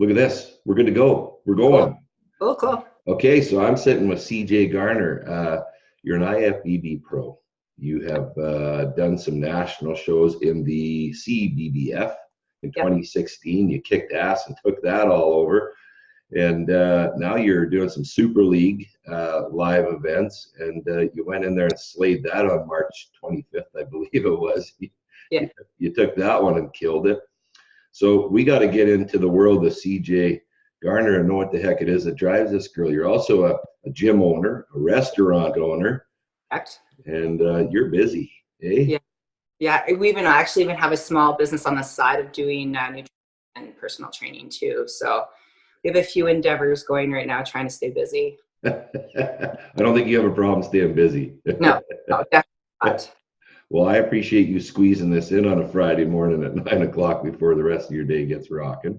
Look at this. We're good to go. We're going. Cool. Okay, so I'm sitting with Cee Jay Garner. You're an IFBB pro. You have done some national shows in the CBBF in 2016. You kicked ass and took that all over. And now you're doing some Super League live events. And you went in there and slayed that on March 25th, I believe it was. Yeah. You took that one and killed it. So we got to get into the world of Cee Jay Garner and know what the heck it is that drives this girl. You're also a gym owner, a restaurant owner. Correct. And you're busy, eh? Yeah. We actually even have a small business on the side of doing nutrition and personal training too. So we have a few endeavors going right now, trying to stay busy. I don't think you have a problem staying busy. No, definitely not. Well, I appreciate you squeezing this in on a Friday morning at 9 o'clock before the rest of your day gets rocking.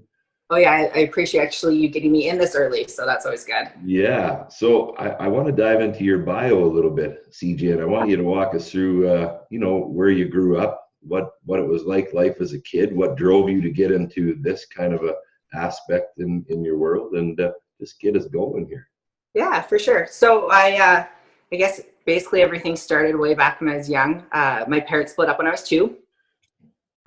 Oh yeah, I appreciate actually you getting me in this early, so that's always good. Yeah, so I want to dive into your bio a little bit, Cee Jay, and I want you to walk us through, where you grew up, what it was like life as a kid, what drove you to get into this kind of a aspect in your world, and just get us going here. Yeah, for sure. So I guess basically everything started way back when I was young. My parents split up when I was 2.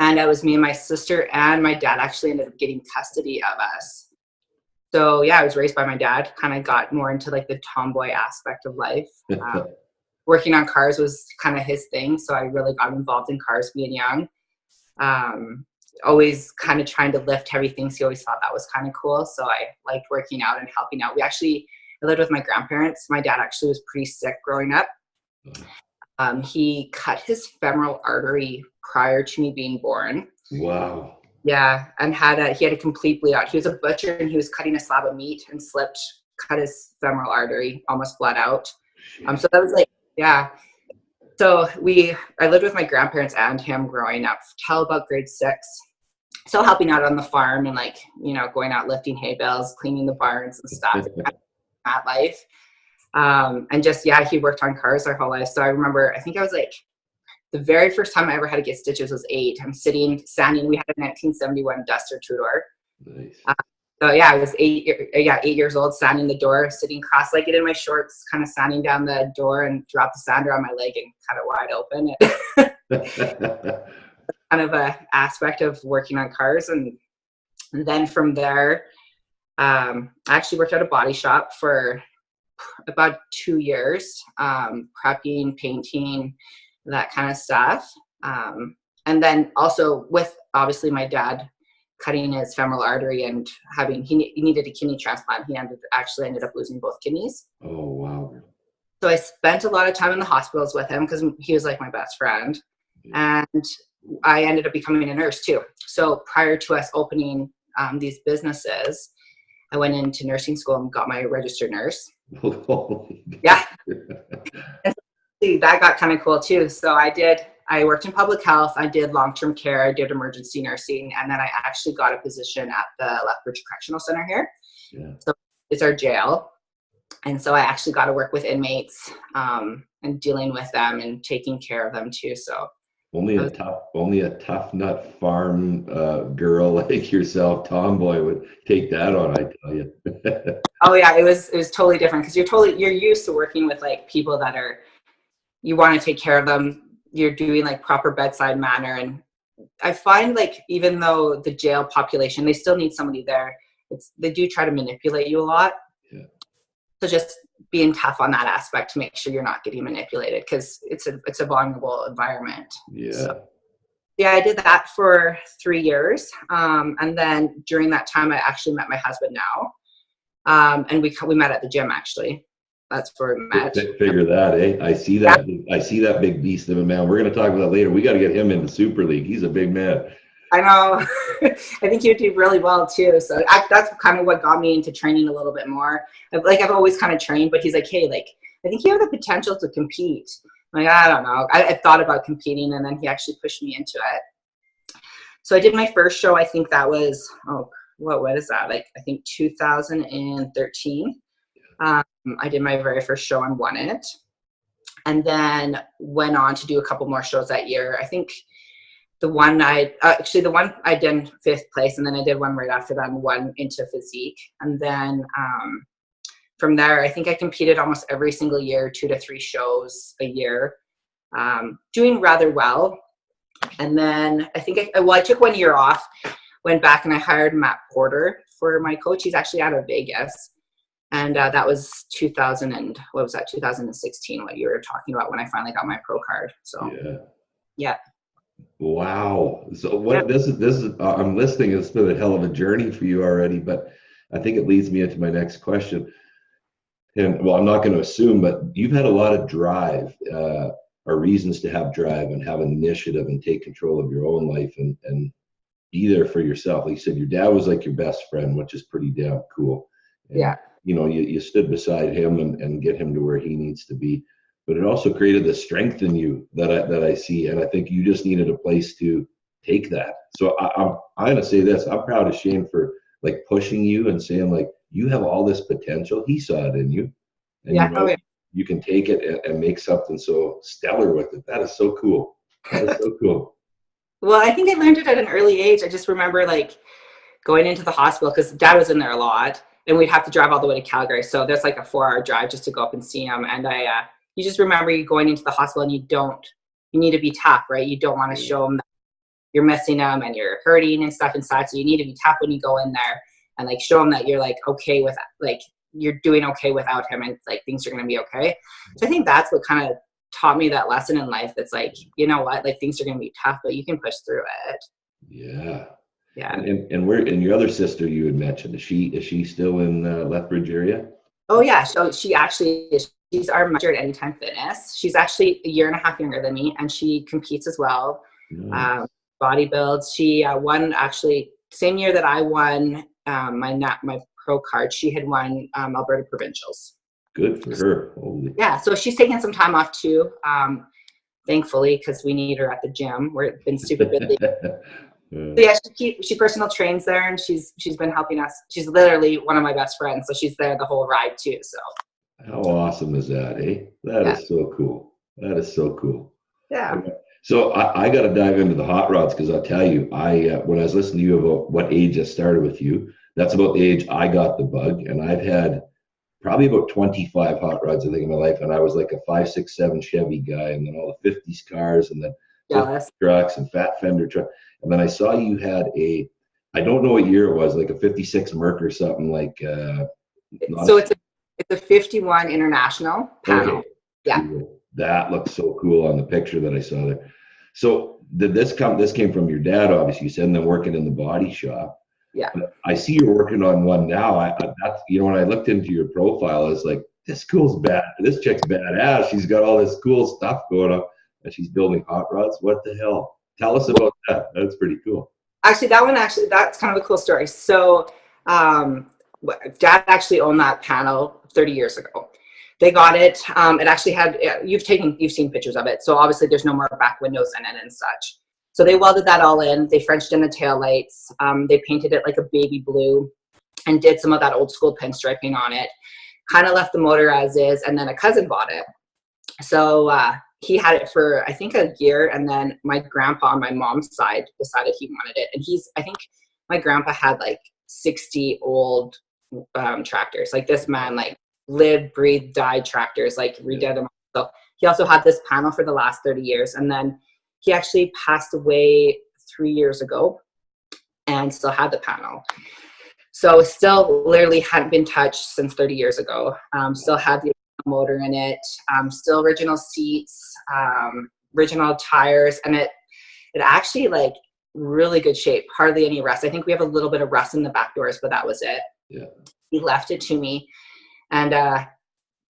And it was me and my sister, and my dad actually ended up getting custody of us. So yeah, I was raised by my dad, kind of got more into like the tomboy aspect of life. Working on cars was kind of his thing. So I really got involved in cars being young. Always kind of trying to lift heavy things. He always thought that was kind of cool. So I liked working out and helping out. I lived with my grandparents. My dad actually was pretty sick growing up. He cut his femoral artery prior to me being born. Wow. Yeah, and he had a complete bleed out. He was a butcher and he was cutting a slab of meat and slipped, cut his femoral artery, almost bled out. So that was like, yeah. So I lived with my grandparents and him growing up till about grade 6. Still helping out on the farm and going out lifting hay bales, cleaning the barns and stuff. That life. He worked on cars our whole life. So I remember, I think I was like, the very first time I ever had to get stitches was 8. I'm sanding. We had a 1971 Duster two-door. Nice. I was 8 years old, sanding the door, sitting cross-legged in my shorts, kind of sanding down the door, and dropped the sander on my leg and cut it wide open. Kind of a aspect of working on cars. And then from there, I actually worked at a body shop for about 2 years, prepping, painting, that kind of stuff. And then also with obviously my dad cutting his femoral artery and he needed a kidney transplant. He ended up losing both kidneys. Oh, wow. So I spent a lot of time in the hospitals with him because he was like my best friend. And I ended up becoming a nurse too. So prior to us opening these businesses, I went into nursing school and got my registered nurse. Yeah. That got kind of cool too. So I worked in public health. I did long-term care. I did emergency nursing. And then I actually got a position at the Lethbridge Correctional Center here. Yeah. So it's our jail. And so I actually got to work with inmates and dealing with them and taking care of them too. So only a tough nut farm girl like yourself, tomboy, would take that on, I tell you. Oh yeah, it was totally different because you're used to working with like people that you want to take care of them. You're doing like proper bedside manner, and I find like even though the jail population, they still need somebody there. They do try to manipulate you a lot. Yeah. So just being tough on that aspect to make sure you're not getting manipulated because it's a vulnerable environment. Yeah. So, yeah, I did that for 3 years. And then during that time, I actually met my husband now. And we met at the gym, actually. That's where we met. Figure that, eh? I see that. Yeah. I see that big beast of a man. We're going to talk about that later. We got to get him into Super League. He's a big man. I know. I think you'd do really well too. So that's kind of what got me into training a little bit more. I've always kind of trained, but he's like, hey, like, I think you have the potential to compete. I'm like, I don't know. I thought about competing, and then he actually pushed me into it. So I did my first show. I think that was, what is that? Like, I think 2013. I did my very first show and won it. And then went on to do a couple more shows that year. I think the one the one I did 5th place, and then I did one right after that, and one into physique. And then from there, I think I competed almost every single year, 2 to 3 shows a year, doing rather well. And then I think I took 1 year off, went back, and I hired Matt Porter for my coach. He's actually out of Vegas. And that was 2016, what you were talking about, when I finally got my pro card. So, yeah. Wow. So this is, I'm listening. It's been a hell of a journey for you already, but I think it leads me into my next question. And well, I'm not going to assume, but you've had a lot of drive, or reasons to have drive and have an initiative and take control of your own life and be there for yourself. Like you said, your dad was like your best friend, which is pretty damn cool. And, yeah. You know, you stood beside him and get him to where he needs to be. But it also created the strength in you that I see. And I think you just needed a place to take that. So I'm going to say this. I'm proud of Shane for like pushing you and saying like, you have all this potential. He saw it in you. And yeah. you know, you can take it and make something so stellar with it. That is so cool. That is so cool. Well, I think I learned it at an early age. I just remember like going into the hospital, because Dad was in there a lot, and we'd have to drive all the way to Calgary. So there's like a 4-hour drive just to go up and see him. And you just remember you going into the hospital, and you need to be tough, right? You don't want to show them that you're missing them and you're hurting and stuff inside. So you need to be tough when you go in there and like show them that you're like okay with, like you're doing okay without him, and like things are going to be okay. So I think that's what kind of taught me that lesson in life. That's like, you know what, like things are going to be tough, but you can push through it. Yeah. Yeah. And where, and your other sister you had mentioned, is she still in Lethbridge area? Oh yeah. So she's our master at Anytime Fitness. She's actually a year and a half younger than me, and she competes as well. Nice. Body builds. She won actually same year that I won my pro card. She had won Alberta provincials. Good for her. Holy. Yeah. So she's taking some time off too. Thankfully, because we need her at the gym. We've been super busy. So yeah, she personal trains there, and she's been helping us. She's literally one of my best friends, so she's there the whole ride too. So how awesome is that, eh? That is so cool. That is so cool. Yeah. So I got to dive into the hot rods, because I'll tell you, when I was listening to you about what age it started with you, that's about the age I got the bug, and I've had probably about 25 hot rods I think in my life, and I was like a 5, 6, 7 Chevy guy, and then all the 50s cars, and then trucks and fat fender truck. And then I saw you had I don't know what year it was, like a 56 Merc or something like. So it's a 51 International panel. Okay. Yeah. Cool. That looks so cool on the picture that I saw there. So did this came from your dad, obviously, you said, and then working in the body shop. Yeah. But I see you're working on one now. That's, you know, when I looked into your profile, I was like, this chick's badass. She's got all this cool stuff going on, and she's building hot rods. What the hell? Tell us about that. That's pretty cool. Actually, that's kind of a cool story. So Dad actually owned that panel 30 years ago. They got it. It actually had, you've seen pictures of it. So obviously there's no more back windows in it and such. So they welded that all in. They Frenched in the taillights. They painted it like a baby blue and did some of that old school pinstriping on it. Kind of left the motor as is, and then a cousin bought it. So he had it for, I think, a year, and then my grandpa on my mom's side decided he wanted it. And I think my grandpa had like 60 old tractors. Like this man, like lived, breathed, died tractors, like redid them. So he also had this panel for the last 30 years. And then he actually passed away 3 years ago and still had the panel. So still literally hadn't been touched since 30 years ago. Still had the motor in it, still original seats, original tires, and it actually like really good shape, hardly any rust. I think we have a little bit of rust in the back doors, but that was it. Yeah. He left it to me, and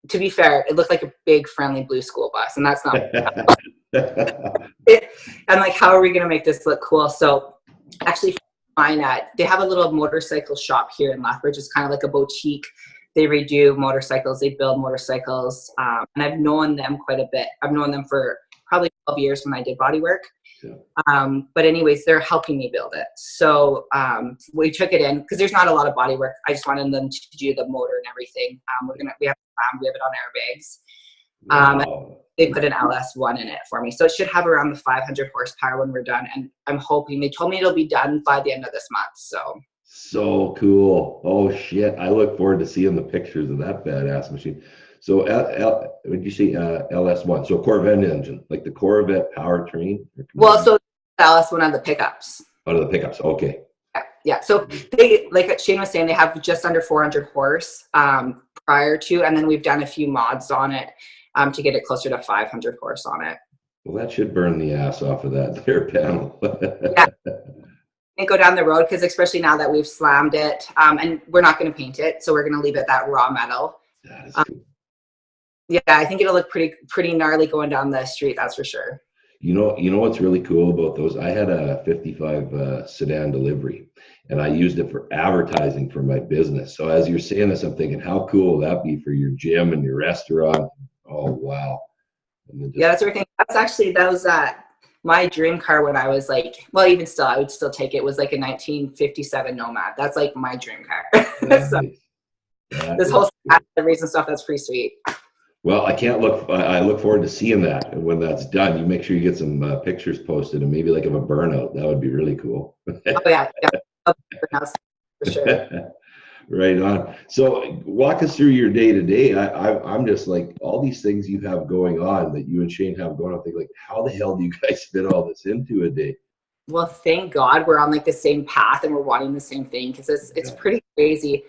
to be fair, it looked like a big friendly blue school bus, and that's not I'm like, how are we gonna make this look cool? So actually they have a little motorcycle shop here in Lethbridge. It's kind of like a boutique. They redo motorcycles, they build motorcycles, and I've known them quite a bit. I've known them for probably 12 years when I did body work. Yeah. But anyways, they're helping me build it. So we took it in because there's not a lot of body work. I just wanted them to do the motor and everything. We have it on airbags. Wow. They put an LS1 in it for me. So it should have around the 500 horsepower when we're done. And I'm hoping, they told me it'll be done by the end of this month. So cool. Oh shit. I look forward to seeing the pictures of that badass machine. So what did you say, LS1? So Corvette engine, like the Corvette powertrain? Well, so the LS1 on the pickups. Out of the pickups. Okay. Yeah. So they, like Shane was saying, they have just under 400 horse prior to, and then we've done a few mods on it to get it closer to 500 horse on it. Well, that should burn the ass off of that there panel. Yeah. And go down the road, because especially now that we've slammed it, and we're not going to paint it, so we're going to leave it that raw metal. That is cool. Yeah, I think it'll look pretty gnarly going down the street. That's for sure. You know what's really cool about those? I had a 55 sedan delivery, and I used it for advertising for my business. So as you're saying this, I'm thinking, how cool will that be for your gym and your restaurant? Oh wow! Yeah, that's everything. That was my dream car when I was like, well, even still, I would still take it. It was like a 1957 Nomad. That's like my dream car. So, this whole reason stuff, that's pretty sweet. Well, I look forward to seeing that. And when that's done, you make sure you get some pictures posted, and maybe like of a burnout. That would be really cool. Oh yeah, for sure. Right on. So walk us through your day to day. I'm just like, all these things you have going on that you and Shane have going on. I think, like, how the hell do you guys fit all this into a day? Well, thank God we're on like the same path and we're wanting the same thing, because it's pretty crazy.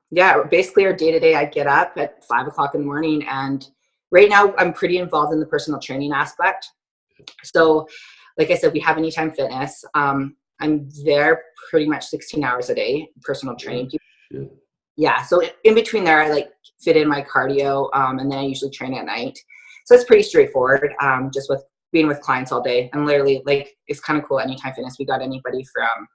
Yeah, basically our day to day, I get up at 5 o'clock in the morning, and right now I'm pretty involved in the personal training aspect. So like I said, we have Anytime Fitness. I'm there pretty much 16 hours a day, personal training. Yeah. So in between there, I like fit in my cardio, and then I usually train at night. So it's pretty straightforward. Just with being with clients all day, and literally, like, it's kind of cool. Anytime Fitness, we got anybody from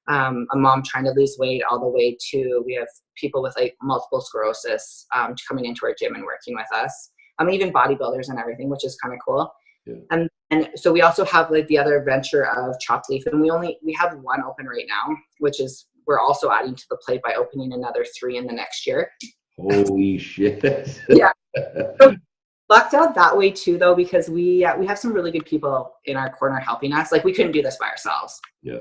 a mom trying to lose weight all the way to, we have people with like multiple sclerosis coming into our gym and working with us. Even bodybuilders and everything, which is kind of cool. Yeah. And so we also have like the other venture of Chopped Leaf, and we have one open right now, which is, we're also adding to the plate by opening another 3 in the next year. Holy shit. Yeah. So lucked out that way too, though, because we have some really good people in our corner helping us. Like, we couldn't do this by ourselves. Yeah.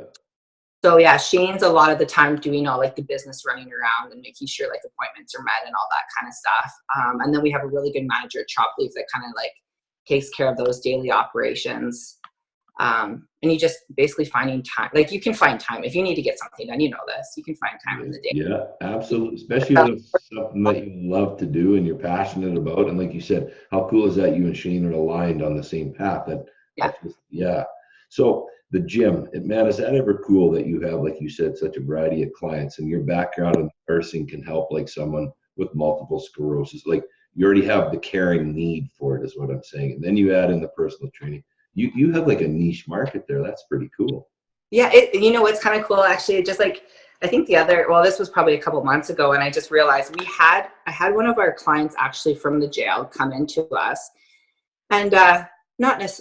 So yeah, Shane's a lot of the time doing all like the business running around and making sure like appointments are met and all that kind of stuff. And then we have a really good manager at Chopped Leaf that kind of like takes care of those daily operations. And you just basically finding time. Like, you can find time if you need to get something done. You know this. You can find time in the day. Yeah, absolutely. Especially when it's something that you love to do and you're passionate about. And like you said, how cool is that you and Shane are aligned on the same path? Yeah. So the gym, man, is that ever cool that you have, like you said, such a variety of clients, and your background in nursing can help like someone with multiple sclerosis? Like, you already have the caring need for it, is what I'm saying. And then you add in the personal training. You have like a niche market there. That's pretty cool. Yeah, it's kind of cool actually. Just like, I think this was probably a couple months ago, and I just realized I had one of our clients actually from the jail come into us, and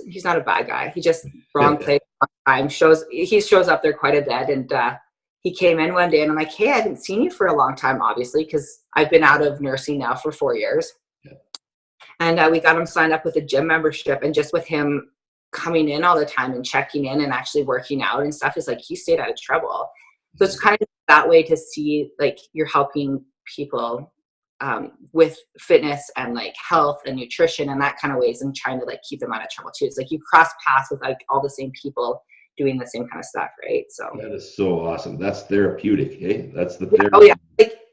he's not a bad guy. He just wrong place, wrong time. He shows up there quite a bit, and he came in one day, and I'm like, hey, I haven't seen you for a long time, obviously, because I've been out of nursing now for 4 years. Yeah. And we got him signed up with a gym membership, and just with him coming in all the time and checking in and actually working out and stuff, is like, he stayed out of trouble. So it's kind of that way to see, like, you're helping people with fitness and like health and nutrition and that kind of ways, and trying to like keep them out of trouble too. It's like you cross paths with like all the same people doing the same kind of stuff, right? So that is so awesome. That's therapeutic, hey? That's the therapy. Oh yeah,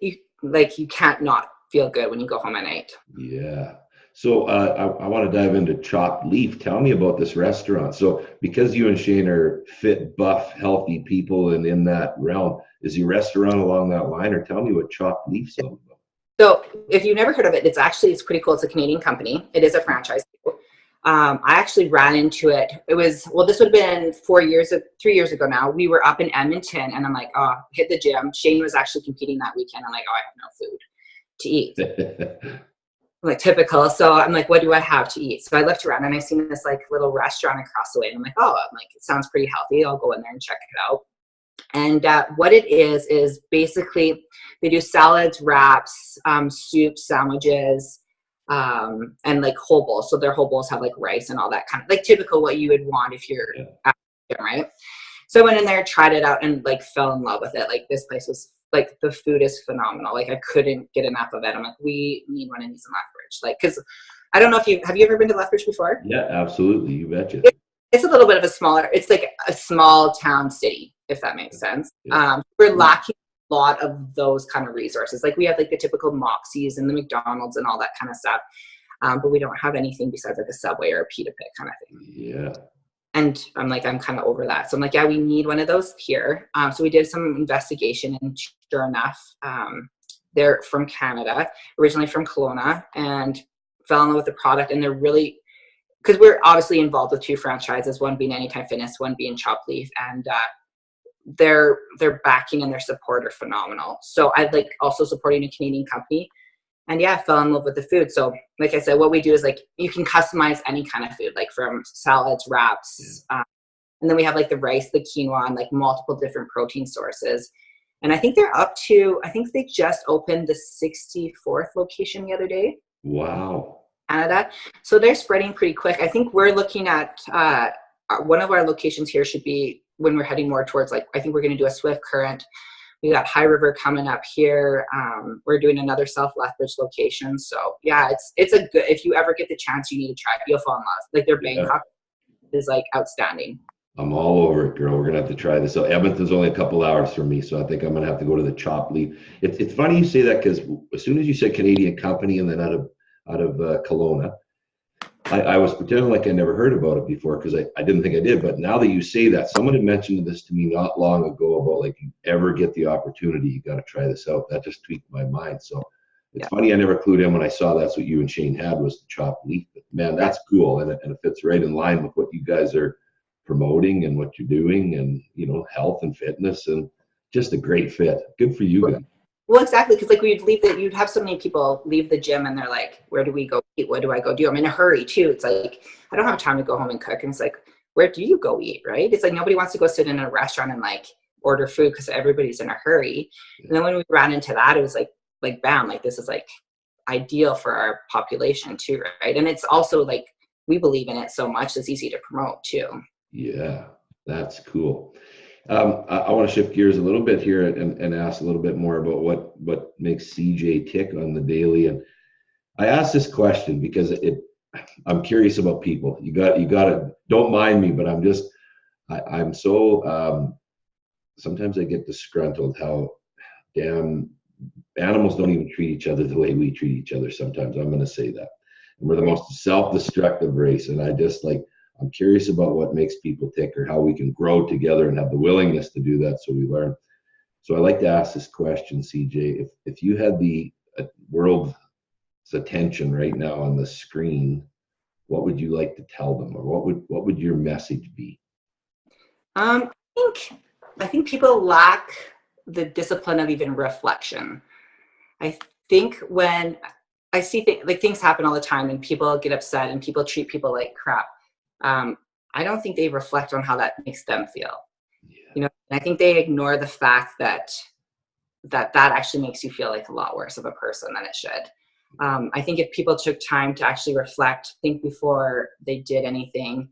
you can't not feel good when you go home at night. Yeah. So I want to dive into Chopped Leaf. Tell me about this restaurant. So because you and Shane are fit, buff, healthy people, and in that realm, is your restaurant along that line? Or tell me what Chopped Leaf's all about. So if you've never heard of it, it's pretty cool. It's a Canadian company. It is a franchise. I actually ran into it. This would have been 3 years ago now. We were up in Edmonton, and I'm like, hit the gym. Shane was actually competing that weekend. I'm like, I have no food to eat. Like, typical. So I'm like, what do I have to eat? So I looked around, and I seen this like little restaurant across the way, and I'm like, it sounds pretty healthy. I'll go in there and check it out. And what it is basically they do salads, wraps, soups, sandwiches, and like whole bowls. So their whole bowls have like rice and all that kind of like typical what you would want if you're at the gym, right? So I went in there, tried it out, and like fell in love with it. Like this place was like the food is phenomenal. Like I couldn't get enough of it. I'm like, we need one of these in Lethbridge. Like, because I don't know if have you ever been to Lethbridge before? Yeah, absolutely. You betcha. It's a little bit of a smaller. It's like a small town city, if that makes sense. Yeah. We're lacking a lot of those kind of resources. Like we have like the typical Moxies and the McDonald's and all that kind of stuff, but we don't have anything besides like a Subway or a Pita Pit kind of thing. Yeah. And I'm like, I'm kind of over that. So I'm like, yeah, we need one of those here. So we did some investigation, and sure enough, they're from Canada, originally from Kelowna, and fell in love with the product. And they're really, because we're obviously involved with two franchises, one being Anytime Fitness, one being Chop Leaf, and their backing and their support are phenomenal. So I like also supporting a Canadian company. And yeah, I fell in love with the food. So like I said, what we do is like, you can customize any kind of food, like from salads, wraps. And then we have like the rice, the quinoa, and like multiple different protein sources. And I think they're up to, I think they just opened the 64th location the other day. Wow. Canada. So they're spreading pretty quick. I think we're looking at one of our locations here should be when we're heading more towards like, I think we're going to do a Swift Current. We got High River coming up here. We're doing another South Lethbridge location. So yeah, it's a good, if you ever get the chance, you need to try it. You'll fall in love. Like their Bangkok is like outstanding. I'm all over it, girl. We're gonna have to try this. So Edmonton's only a couple hours from me, so I think I'm gonna have to go to the Chop Leaf. It's funny you say that, because as soon as you said Canadian company and then out of Kelowna, I was pretending like I never heard about it before, because I didn't think I did. But now that you say that, someone had mentioned this to me not long ago about like, you ever get the opportunity, you got to try this out. That just tweaked my mind. So it's funny I never clued in when I saw that's what you and Shane had was the Chop Leaf. But man, that's cool, and it fits right in line with what you guys are promoting and what you're doing, and you know, health and fitness, and just a great fit. Good for you guys. Well, exactly, because like you'd have so many people leave the gym and they're like, where do we go eat? What do I go do? I'm in a hurry too. It's like, I don't have time to go home and cook. And it's like, where do you go eat, right? It's like nobody wants to go sit in a restaurant and like order food because everybody's in a hurry. And then when we ran into that, it was like bam, like this is like ideal for our population too, right? And it's also like, we believe in it so much, it's easy to promote too. Yeah, that's cool. I want to shift gears a little bit here and ask a little bit more about what makes Cee Jay tick on the daily. And I asked this question because I'm curious about people. You got to, don't mind me, but I'm so, sometimes I get disgruntled how damn animals don't even treat each other the way we treat each other sometimes. I'm going to say that. And we're the most self-destructive race. And I'm curious about what makes people tick, or how we can grow together and have the willingness to do that, so we learn. So I like to ask this question, Cee Jay. If you had the world's attention right now on the screen, what would you like to tell them, or what would your message be? I think people lack the discipline of even reflection. I think when I see things happen all the time and people get upset and people treat people like crap, I don't think they reflect on how that makes them feel. You know, and I think they ignore the fact that actually makes you feel like a lot worse of a person than it should. I think if people took time to actually reflect, think before they did anything,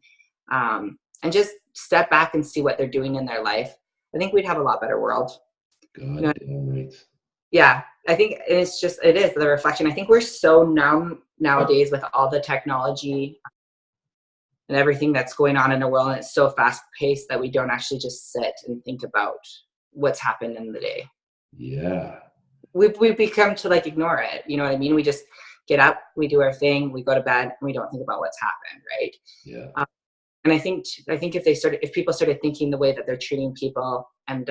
and just step back and see what they're doing in their life, I think we'd have a lot better world. God damn right. Yeah, I think it is the reflection. I think we're so numb nowadays with all the technology and everything that's going on in the world, and it's so fast paced that we don't actually just sit and think about what's happened in the day. Yeah. We've become to like ignore it. You know what I mean? We just get up, we do our thing, we go to bed, and we don't think about what's happened, right? Yeah. And I think if people started thinking the way that they're treating people and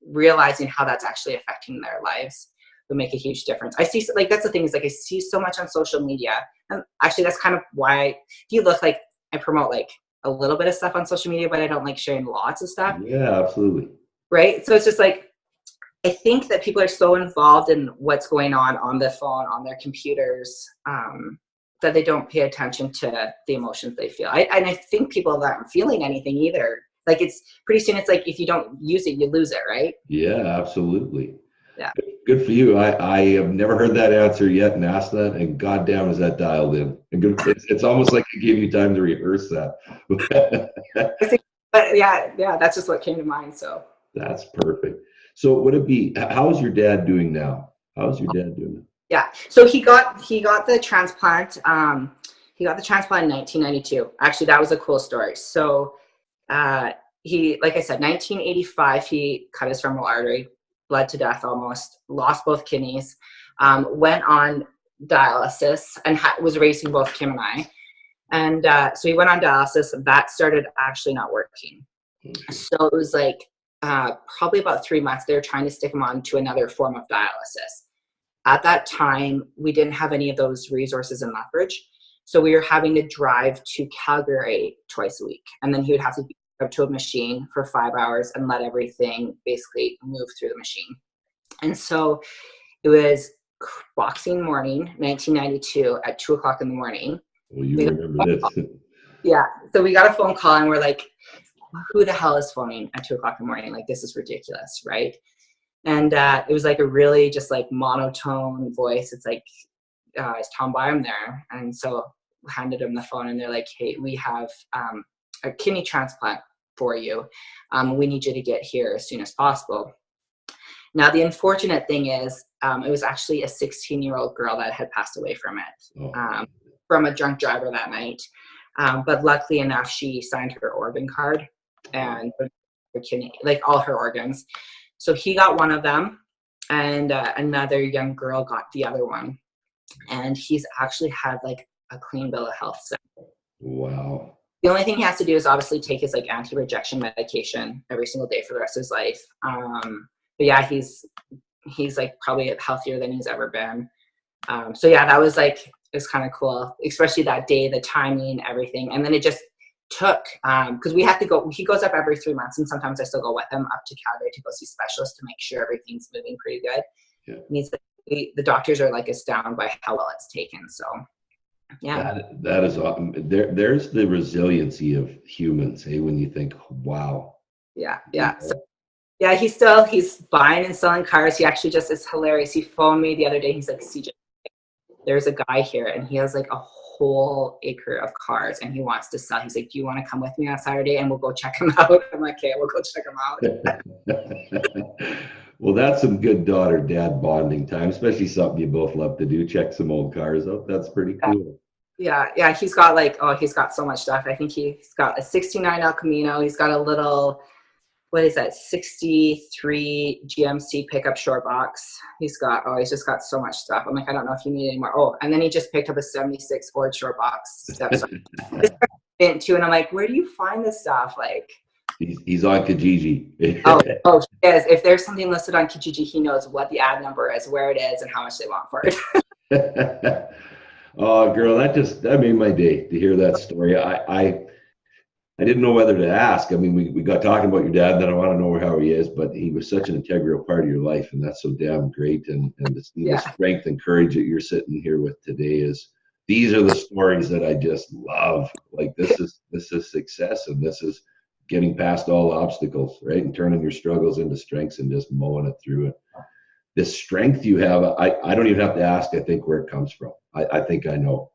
realizing how that's actually affecting their lives, would make a huge difference. I see, like, that's the thing is like I see so much on social media, and actually that's kind of why, if you look, like I promote like a little bit of stuff on social media, but I don't like sharing lots of stuff. Yeah, absolutely. Right. So it's just like, I think that people are so involved in what's going on the phone, on their computers, that they don't pay attention to the emotions they feel. And I think people aren't feeling anything either. Like, it's pretty soon, it's like, if you don't use it, you lose it, right? Yeah, absolutely. Good for you. I have never heard that answer yet and asked that, and goddamn is that dialed in. And good, it's almost like it gave you time to rehearse that. But yeah, that's just what came to mind. So that's perfect. So would it be? How's your dad doing now? How's your dad doing? Yeah, so he got the transplant. He got the transplant in 1992. Actually, that was a cool story. So he, like I said, 1985, he cut his femoral artery, bled to death almost, lost both kidneys, went on dialysis, and was racing both Kim and I. And so he went on dialysis. That started actually not working. So it was like probably about 3 months, they were trying to stick him on to another form of dialysis. At that time, we didn't have any of those resources in Lethbridge. So we were having to drive to Calgary twice a week. And then he would have to be up to a machine for 5 hours and let everything basically move through the machine. And so it was Boxing morning, 1992 at 2 o'clock in the morning. Well, you remember this. Yeah. So we got a phone call and we're like, who the hell is phoning at 2 o'clock in the morning? Like, this is ridiculous, right? And it was like a really just like monotone voice. It's like, is Tom Byram there? And so handed him the phone and they're like, hey, we have a kidney transplant for you. We need you to get here as soon as possible. Now, the unfortunate thing is it was actually a 16-year-old girl that had passed away from it, from a drunk driver that night. But luckily enough, she signed her organ card and her kidney, like all her organs. So he got one of them and another young girl got the other one. And he's actually had like a clean bill of health. So. Wow. The only thing he has to do is obviously take his like anti-rejection medication every single day for the rest of his life. But yeah, he's like probably healthier than he's ever been. So yeah, that was like, it's kind of cool, especially that day, the timing, everything. And then it just took, because we have to go, he goes up every 3 months and sometimes I still go with him up to Calgary to go see specialists to make sure everything's moving pretty good. Yeah. And he's like, the doctors are like astounded by how well it's taken. So yeah. That is awesome. There's the resiliency of humans, hey, when you think, wow. Yeah. So, yeah, he's buying and selling cars. He actually just, it's hilarious. He phoned me the other day. He's like, Cee Jay, there's a guy here and he has like a whole acre of cars and he wants to sell. He's like, do you want to come with me on Saturday and we'll go check him out? I'm like, okay, we'll go check him out. Well, that's some good daughter-dad bonding time, especially something you both love to do, check some old cars out. That's pretty cool. Yeah, he's got like, he's got so much stuff. I think he's got a 69 El Camino. He's got a little, what is that, 63 GMC pickup short box. He's just got so much stuff. I'm like, I don't know if you need any more. Oh, and then he just picked up a 76 Ford short box. And I'm like, where do you find this stuff? Like, he's on Kijiji. oh, he is. If there's something listed on Kijiji, he knows what the ad number is, where it is, and how much they want for it. Oh, girl, that made my day to hear that story. I didn't know whether to ask. I mean, we got talking about your dad, then I want to know how he is, but he was such an integral part of your life, and that's so damn great. And to see the strength and courage that you're sitting here with today these are the stories that I just love. Like this is success, and this is getting past all obstacles, right? And turning your struggles into strengths and just mowing it through it. The strength you have, I don't even have to ask, I think, where it comes from. I think I know.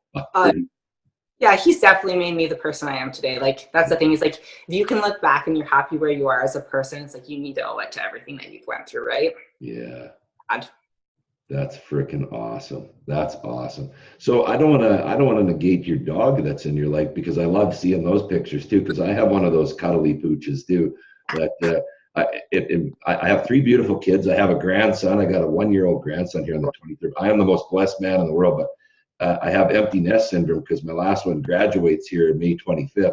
Yeah, he's definitely made me the person I am today. Like, that's the thing. Is like, if you can look back and you're happy where you are as a person, it's like you need to owe it to everything that you've went through, right? Yeah. That's freaking awesome. That's awesome. So I don't want to negate your dog that's in your life, because I love seeing those pictures too, because I have one of those cuddly pooches too. But I have 3 beautiful kids. I have a grandson. I got a 1-year-old grandson here on the 23rd. I am the most blessed man in the world, but I have empty nest syndrome because my last one graduates here May 25th.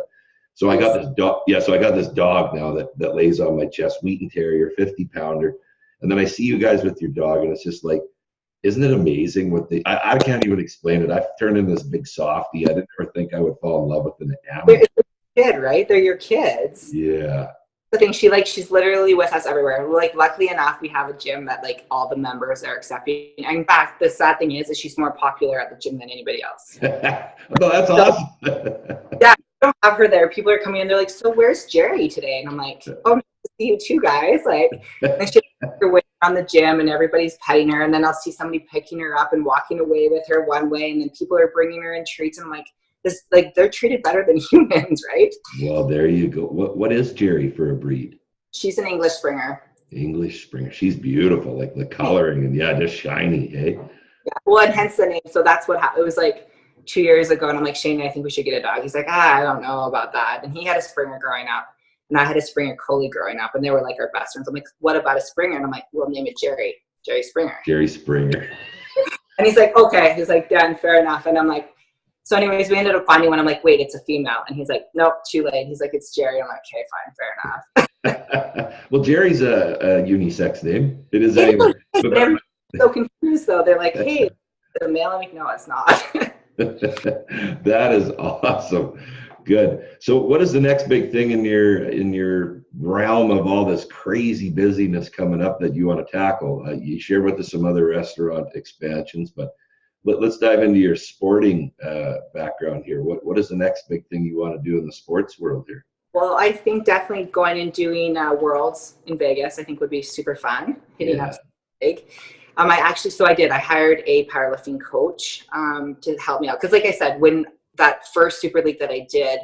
So I got this dog. Yeah, so I got this dog now that lays on my chest, Wheaton Terrier, 50-pounder. And then I see you guys with your dog, and it's just like, isn't it amazing what I can't even explain it. I've turned into this big softie. I didn't ever think I would fall in love with an animal. They're kid, right? They're your kids. Yeah. The thing, she's literally with us everywhere. Like, luckily enough, we have a gym that like all the members are accepting. And in fact, the sad thing is she's more popular at the gym than anybody else. Oh, that's awesome. Yeah, I don't have her there. People are coming in, they're like, so where's Jerry today? And I'm like, oh, nice to see you too, guys. Like, and she's her way around the gym and everybody's petting her, and then I'll see somebody picking her up and walking away with her one way, and then people are bringing her in treats, and I'm like, this, like, they're treated better than humans, right? Well, there you go. What is Jerry for a breed? She's an English Springer. English Springer. She's beautiful, like the coloring and just shiny, hey? Yeah. Well, and hence the name. So that's what happened. It was like 2 years ago, and I'm like, Shane, I think we should get a dog. He's like, I don't know about that. And he had a Springer growing up, and I had a Springer Collie growing up, and they were like our best friends. I'm like, what about a Springer? And I'm like, we'll name it Jerry Springer. Jerry Springer. And he's like, okay. He's like, done, fair enough. And I'm like, so anyways, we ended up finding one. I'm like, wait, it's a female. And he's like, nope, too late. He's like, it's Jerry. I'm like, okay, fine, fair enough. Well, Jerry's a unisex name. It is anyway. But everyone's so confused, though. They're like, hey, is it a male? I'm like, no, it's not. That is awesome. Good. So what is the next big thing in your realm of all this crazy busyness coming up that you want to tackle? You shared with us some other restaurant expansions, but let's dive into your sporting background here. What is the next big thing you want to do in the sports world here? Well, I think definitely going and doing Worlds in Vegas, I think would be super fun. Hitting up big. I hired a powerlifting coach to help me out. Because like I said, when that first Super League that I did,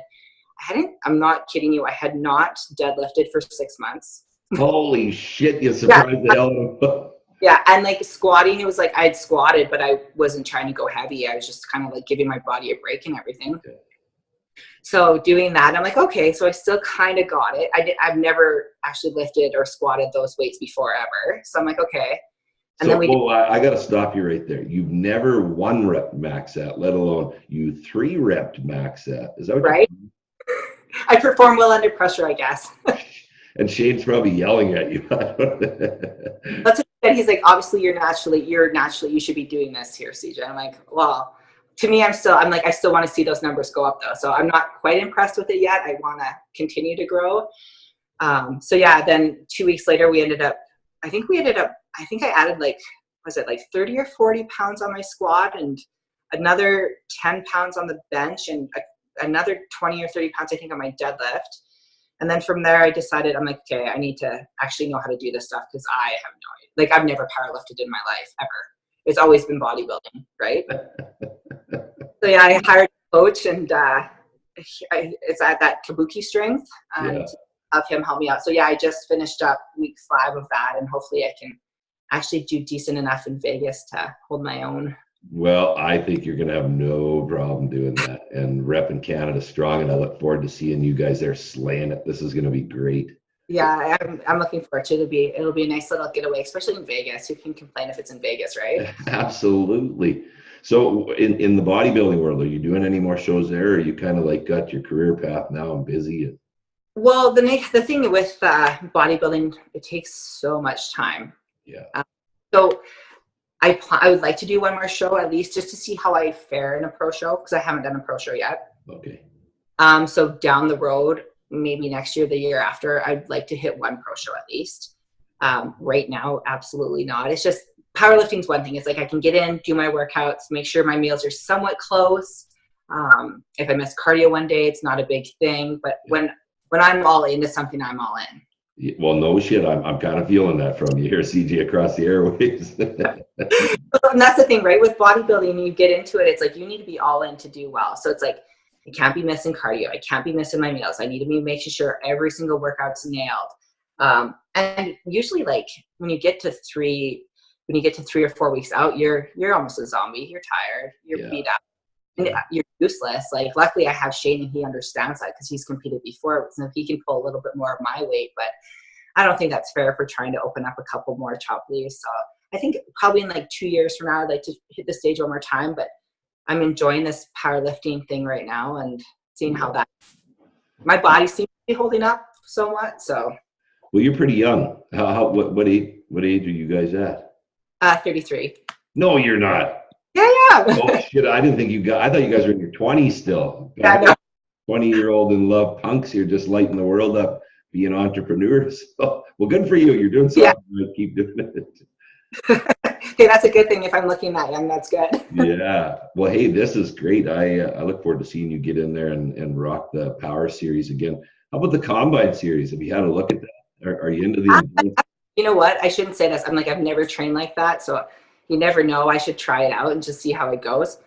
I'm not kidding you, I had not deadlifted for 6 months. Holy shit, you surprised the hell out of me. Yeah, and like squatting, it was like I'd squatted, but I wasn't trying to go heavy. I was just kind of like giving my body a break and everything. Okay. So doing that, I'm like, okay, so I still kind of got it. I've never actually lifted or squatted those weights before ever. So I'm like, okay. And I got to stop you right there. You've never 1 rep max at, let alone you 3 rep max at. Is that what right? I perform well under pressure, I guess. And Shane's probably yelling at you. That's what he said. He's like, obviously you should be doing this here, Cee Jay. I'm like, well, to me, I still want to see those numbers go up though. So I'm not quite impressed with it yet. I want to continue to grow. So yeah, then 2 weeks later, I think I added like 30 or 40 pounds on my squat and another 10 pounds on the bench and another 20 or 30 pounds, I think, on my deadlift. And then from there, I decided, I'm like, okay, I need to actually know how to do this stuff because I have no idea. Like, I've never powerlifted in my life, ever. It's always been bodybuilding, right? So yeah, I hired a coach, and it's at that Kabuki strength, and have him help me out. So yeah, I just finished up week 5 of that, and hopefully I can actually do decent enough in Vegas to hold my own. Well, I think you're going to have no problem doing that and repping Canada strong, and I look forward to seeing you guys there slaying it. This is going to be great. Yeah, I'm looking forward to it. It'll be a nice little getaway, especially in Vegas. Who can complain if it's in Vegas, right? Absolutely. So in the bodybuilding world, are you doing any more shows there, or are you kind of like got your career path now and busy? Well, the thing with bodybuilding, it takes so much time. Yeah. So I would like to do one more show at least just to see how I fare in a pro show because I haven't done a pro show yet. Okay. So down the road, maybe next year, the year after, I'd like to hit one pro show at least. Right now, absolutely not. It's just powerlifting is one thing. It's like I can get in, do my workouts, make sure my meals are somewhat close. If I miss cardio one day, it's not a big thing. But when I'm all into something, I'm all in. Well, no shit. I'm kind of feeling that from you here, Cee Jay, across the airwaves. And that's the thing, right? With bodybuilding, you get into it, it's like you need to be all in to do well. So it's like I can't be missing cardio. I can't be missing my meals. I need to be making sure every single workout's nailed. And usually, like when you get to 3 or 4 weeks out, you're almost a zombie. You're tired. You're beat up. And you're useless. Like, luckily I have Shane and he understands that because he's competed before. So he can pull a little bit more of my weight, but I don't think that's fair for trying to open up a couple more top leaves. So I think probably in like 2 years from now, I'd like to hit the stage one more time, but I'm enjoying this powerlifting thing right now and seeing how that, my body seems to be holding up somewhat. So. Well, you're pretty young. What age are you guys at? 33. No, you're not. Yeah. Oh shit! I thought you guys were in your 20s still. Yeah, no. 20-year-old in love punks. You're just lighting the world up, being entrepreneurs. So, well, good for you. You're doing something. Yeah. Keep doing it. Hey, that's a good thing. If I'm looking that young, that's good. Yeah. Well, hey, this is great. I look forward to seeing you get in there and rock the Power Series again. How about the Combine Series? Have you had a look at that? Are you into the? You know what? I shouldn't say this. I'm like, I've never trained like that. So you never know. I should try it out and just see how it goes.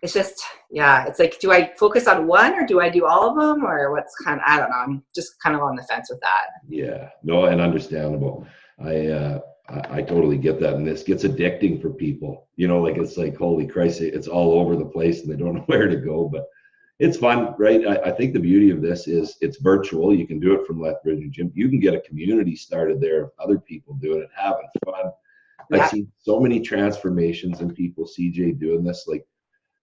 It's just, yeah, it's like, do I focus on one or do I do all of them, or what's kind of, I don't know. I'm just kind of on the fence with that. Yeah, no, and understandable. I totally get that. And this gets addicting for people, like it's like, holy Christ, it's all over the place and they don't know where to go, but it's fun, right? I think the beauty of this is it's virtual. You can do it from Lethbridge Gym. You can get a community started there of other people doing it, having fun. Yeah. I've seen so many transformations in people, CJ, doing this, like,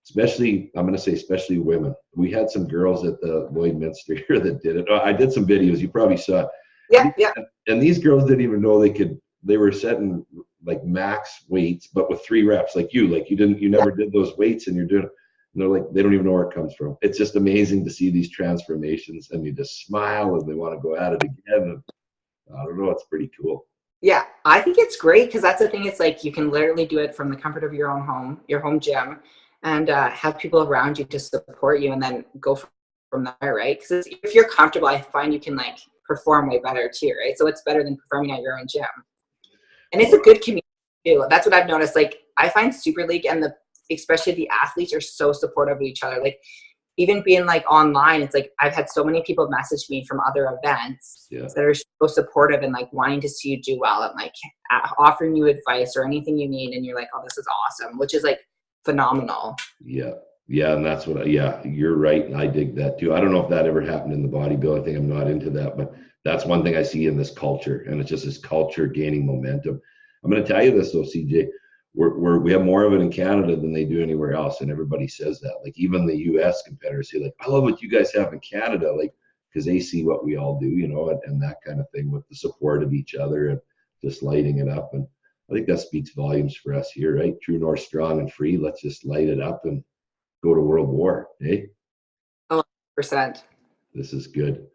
especially, I'm going to say, especially women. We had some girls at the Lloydminster here that did it. I did some videos. You probably saw it. Yeah. And these girls didn't even know they were setting like max weights, but with 3 reps, like you never did those weights, and you're doing it. And they're like, they don't even know where it comes from. It's just amazing to see these transformations, and you just smile and they want to go at it again. And I don't know. It's pretty cool. Yeah, I think it's great because that's the thing. It's like you can literally do it from the comfort of your own home, your home gym, and have people around you to support you, and then go from there, right? Because if you're comfortable, I find you can like perform way better too, right? So it's better than performing at your own gym, and it's a good community too. That's what I've noticed. Like I find Super League and especially the athletes are so supportive of each other. Like even being like online, it's like I've had so many people message me from other events that are so supportive and like wanting to see you do well and like offering you advice or anything you need. And you're like, oh, this is awesome, which is like phenomenal. Yeah, and that's you're right. And I dig that too. I don't know if that ever happened in the bodybuilding thing. I'm not into that, but that's one thing I see in this culture, and it's just this culture gaining momentum. I'm going to tell you this though, CJ. We have more of it in Canada than they do anywhere else, and everybody says that. Like even the U.S. competitors say, like, I love what you guys have in Canada, like because they see what we all do, and that kind of thing with the support of each other and just lighting it up. And I think that speaks volumes for us here, right? True North, strong and free. Let's just light it up and go to world war, eh? 100%. This is good.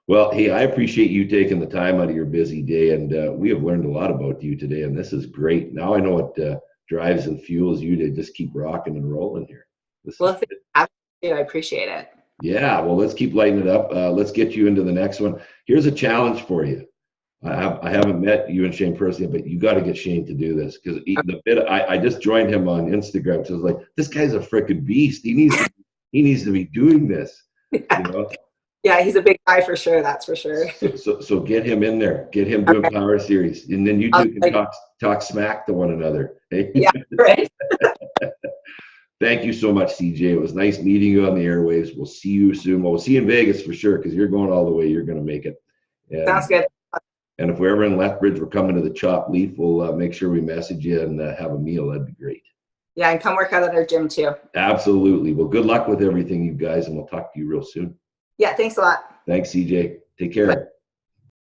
Well, hey, I appreciate you taking the time out of your busy day, and we have learned a lot about you today, and this is great. Now I know what drives and fuels you to just keep rocking and rolling here. I appreciate it. Yeah, well, let's keep lighting it up. Let's get you into the next one. Here's a challenge for you. I haven't met you and Shane personally, but you got to get Shane to do this because I just joined him on Instagram. So I was like, this guy's a freaking beast. He needs to be doing this. Yeah, he's a big guy for sure. That's for sure. So get him in there. Get him doing Power Series, and then you two can talk smack to one another. Hey? Yeah, right. Thank you so much, CJ. It was nice meeting you on the airwaves. We'll see you soon. Well, we'll see you in Vegas for sure because you're going all the way. You're going to make it. Sounds good. And if we're ever in Lethbridge, we're coming to the Chop Leaf. We'll make sure we message you and have a meal. That'd be great. Yeah, and come work out at our gym too. Absolutely. Well, good luck with everything, you guys, and we'll talk to you real soon. Yeah, thanks a lot. Thanks, CJ. Take care. Bye.